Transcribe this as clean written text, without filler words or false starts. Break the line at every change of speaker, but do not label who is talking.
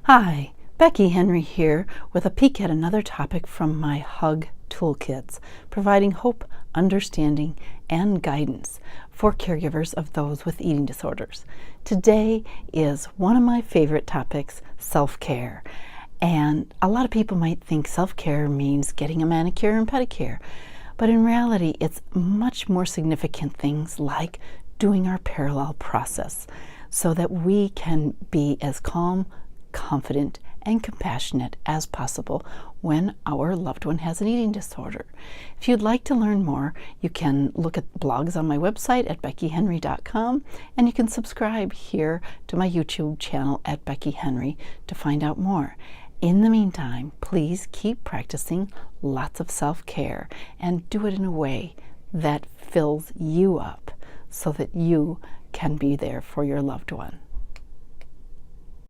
Hi, Becky Henry here with a peek at another topic from my Hug Toolkits, providing hope, understanding, and guidance for caregivers of those with eating disorders. Today is one of my favorite topics, self-care. And a lot of people might think self-care means getting a manicure and pedicure, but in reality, it's much more significant things like doing our parallel process so that we can be as calm, confident, and compassionate as possible when our loved one has an eating disorder. If you'd like to learn more, you can look at blogs on my website at beckyhenry.com, and you can subscribe here to my YouTube channel at Becky Henry to find out more. In the meantime, please keep practicing lots of self-care and do it in a way that fills you up so that you can be there for your loved one.